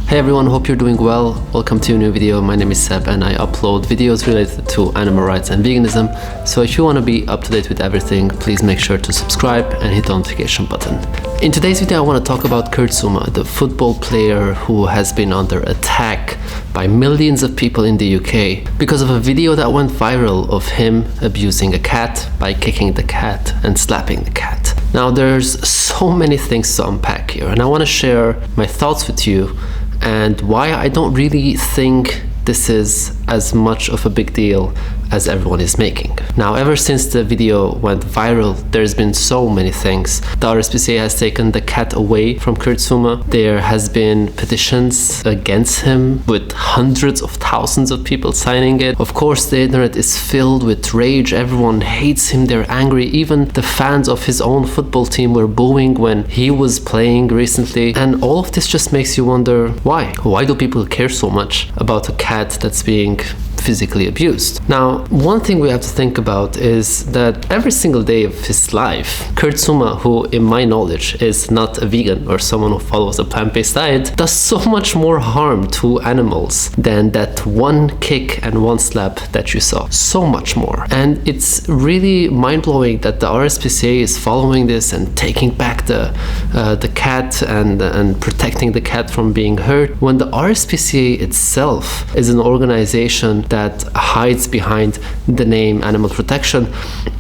Hey everyone, hope you're doing well. Welcome to a new video. My name is Seb and I upload videos related to animal rights and veganism. So if you want to be up to date with everything, please make sure to subscribe and hit the notification button. In today's video, I want to talk about Kurt Zouma, the football player who has been under attack by millions of people in the UK because of a video that went viral of him abusing a cat by kicking the cat and slapping the cat. Now there's so many things to unpack here and I want to share my thoughts with you and why I don't really think this is as much of a big deal as everyone is making. Now, ever since the video went viral, there's been so many things. The RSPCA has taken the cat away from Kurt Zouma. There has been petitions against him with hundreds of thousands of people signing it. Of course, the internet is filled with rage. Everyone hates him, they're angry. Even the fans of his own football team were booing when he was playing recently. And all of this just makes you wonder why? Why do people care so much about a cat that's being physically abused? Now, one thing we have to think about is that every single day of his life, Kurt Zouma, who in my knowledge is not a vegan or someone who follows a plant-based diet, does so much more harm to animals than that one kick and one slap that you saw. So much more. And it's really mind-blowing that the RSPCA is following this and taking back the cat and protecting the cat from being hurt, when the RSPCA itself is an organization that hides behind the name animal protection,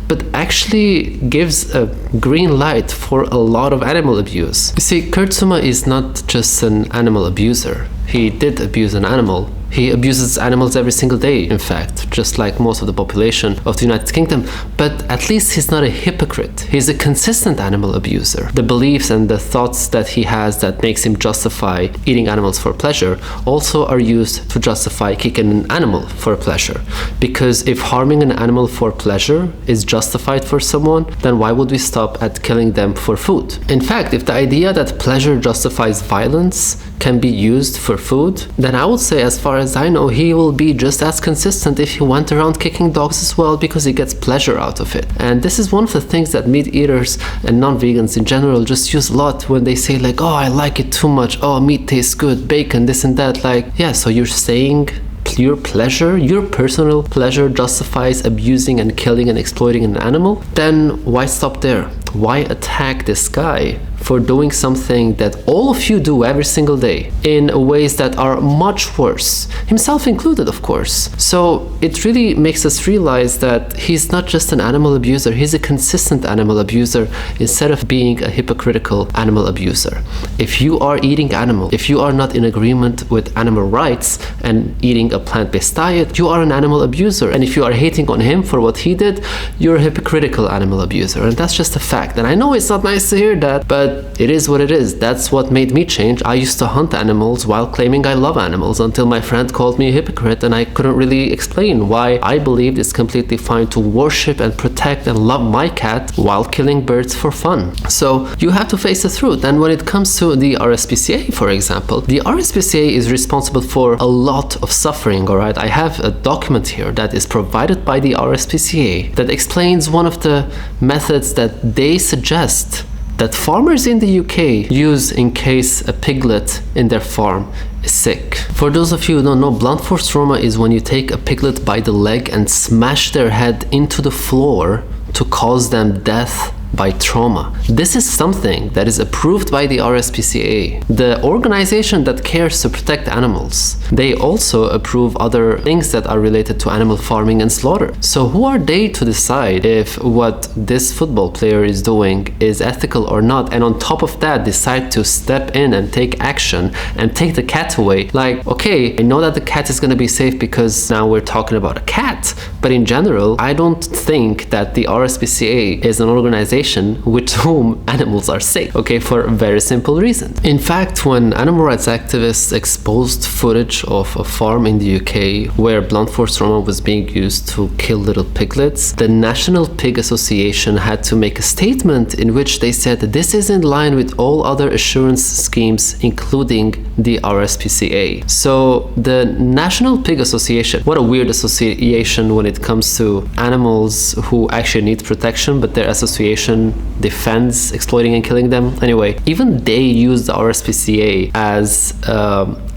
but actually gives a green light for a lot of animal abuse. You see, Kurt Zouma is not just an animal abuser. He did abuse an animal. He abuses animals every single day, in fact, just like most of the population of the United Kingdom. But at least he's not a hypocrite. He's a consistent animal abuser. The beliefs and the thoughts that he has that makes him justify eating animals for pleasure also are used to justify kicking an animal for pleasure. Because if harming an animal for pleasure is justified for someone, then why would we stop at killing them for food? In fact, if the idea that pleasure justifies violence can be used for food, then I would say, as far as I know, he will be just as consistent if he went around kicking dogs as well, because he gets pleasure out of it. And this is one of the things that meat eaters and non-vegans in general just use a lot when they say like, oh, I like it too much, oh, meat tastes good, bacon, this and that. Like, yeah, so you're saying your pleasure, your personal pleasure justifies abusing and killing and exploiting an animal? Then why stop there? Why attack this guy for doing something that all of you do every single day in ways that are much worse, himself included, of course? So it really makes us realize that he's not just an animal abuser, he's a consistent animal abuser instead of being a hypocritical animal abuser. If you are eating animal, if you are not in agreement with animal rights and eating a plant-based diet, you are an animal abuser. And if you are hating on him for what he did, you're a hypocritical animal abuser. And that's just a fact. And I know it's not nice to hear that, but it is what it is. That's what made me change. I used to hunt animals while claiming I love animals until my friend called me a hypocrite and I couldn't really explain why I believed it's completely fine to worship and protect and love my cat while killing birds for fun. So you have to face the truth. And when it comes to the RSPCA, for example, the RSPCA is responsible for a lot of suffering, all right? I have a document here that is provided by the RSPCA that explains one of the methods that they suggest that farmers in the UK use in case a piglet in their farm is sick. For those of you who don't know, blunt force trauma is when you take a piglet by the leg and smash their head into the floor to cause them death by trauma. This is something that is approved by the RSPCA, the organization that cares to protect animals. They also approve other things that are related to animal farming and slaughter. So who are they to decide if what this football player is doing is ethical or not, and on top of that decide to step in and take action and take the cat away? Like, okay, I know that the cat is going to be safe because now we're talking about a cat, but in general, I don't think that the RSPCA is an organization with whom animals are safe, okay, for a very simple reason. In fact, when animal rights activists exposed footage of a farm in the UK where blunt force trauma was being used to kill little piglets, the National Pig Association had to make a statement in which they said that this is in line with all other assurance schemes, including the RSPCA. So the National Pig Association, what a weird association when it comes to animals who actually need protection, but their association defends exploiting and killing them. Anyway, even they use the RSPCA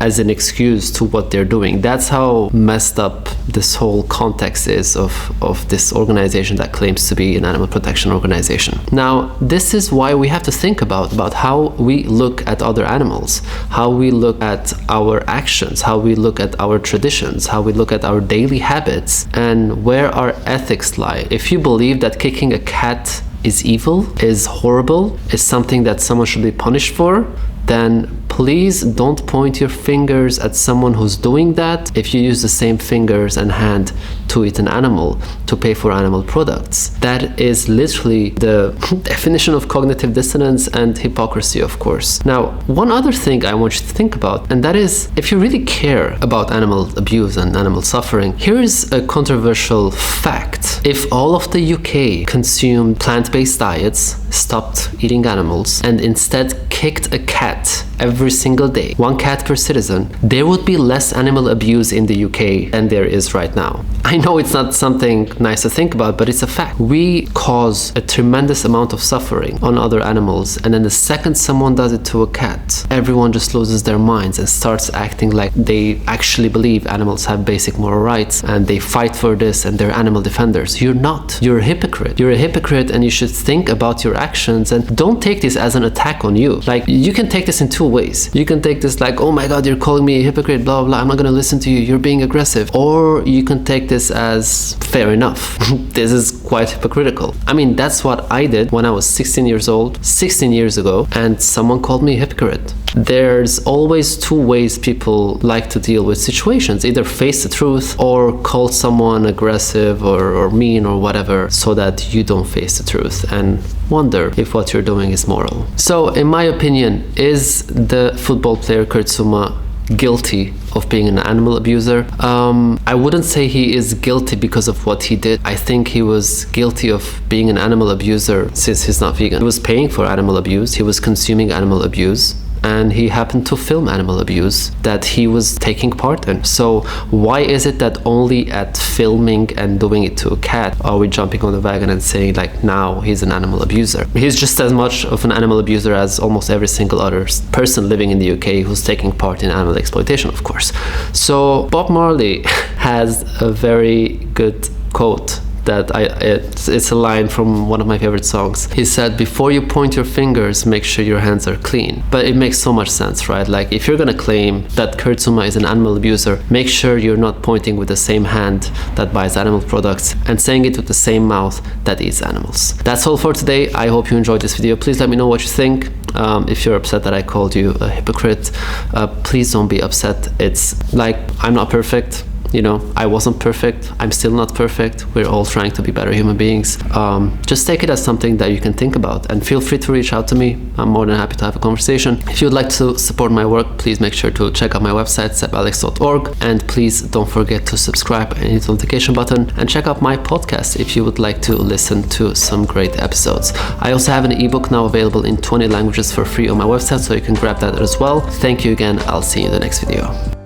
as an excuse to what they're doing. That's how messed up this whole context is of this organization that claims to be an animal protection organization. Now, this is why we have to think about how we look at other animals, how we look at our actions, how we look at our traditions, how we look at our daily habits, and where our ethics lie. If you believe that kicking a cat is evil, is horrible, is something that someone should be punished for, then please don't point your fingers at someone who's doing that if you use the same fingers and hand to eat an animal, to pay for animal products. That is literally the definition of cognitive dissonance and hypocrisy, of course. Now, one other thing I want you to think about, and that is, if you really care about animal abuse and animal suffering, here is a controversial fact. If all of the UK consumed plant-based diets, stopped eating animals, and instead kicked a cat every single day, one cat per citizen, there would be less animal abuse in the UK than there is right now. I know it's not something nice to think about, but it's a fact. We cause a tremendous amount of suffering on other animals, and then the second someone does it to a cat, everyone just loses their minds and starts acting like they actually believe animals have basic moral rights and they fight for this and they're animal defenders. You're not. You're a hypocrite. You're a hypocrite, and you should think about your actions and don't take this as an attack on you. Like, you can take this in two ways. You can take this like, oh my god, you're calling me a hypocrite, blah blah, I'm not gonna listen to you, you're being aggressive. Or you can take this as, fair enough, this is quite hypocritical. I mean, that's what I did when I was 16 years old, 16 years ago, and someone called me a hypocrite. There's always two ways people like to deal with situations: either face the truth or call someone aggressive or mean or whatever, so that you don't face the truth and wonder if what you're doing is moral. So, in my opinion, is the football player Kurt Zouma guilty of being an animal abuser? I wouldn't say he is guilty because of what he did. I think he was guilty of being an animal abuser since he's not vegan. He was paying for animal abuse, he was consuming animal abuse, and he happened to film animal abuse that he was taking part in. So why is it that only at filming and doing it to a cat are we jumping on the wagon and saying like, now he's an animal abuser? He's just as much of an animal abuser as almost every single other person living in the UK who's taking part in animal exploitation, of course. So Bob Marley has a very good quote that it's a line from one of my favorite songs. He said, before you point your fingers, make sure your hands are clean. But it makes so much sense, right? Like, if you're gonna claim that Kurt Zouma is an animal abuser, make sure you're not pointing with the same hand that buys animal products and saying it with the same mouth that eats animals. That's all for today. I hope you enjoyed this video. Please let me know what you think. If you're upset that I called you a hypocrite, please don't be upset. It's like, I'm not perfect. You know, I wasn't perfect. I'm still not perfect. We're all trying to be better human beings. Just take it as something that you can think about, and feel free to reach out to me. I'm more than happy to have a conversation. If you'd like to support my work, please make sure to check out my website, SEBALEX.org, and please don't forget to subscribe and hit the notification button, and check out my podcast if you would like to listen to some great episodes. I also have an ebook now available in 20 languages for free on my website, so you can grab that as well. Thank you again. I'll see you in the next video.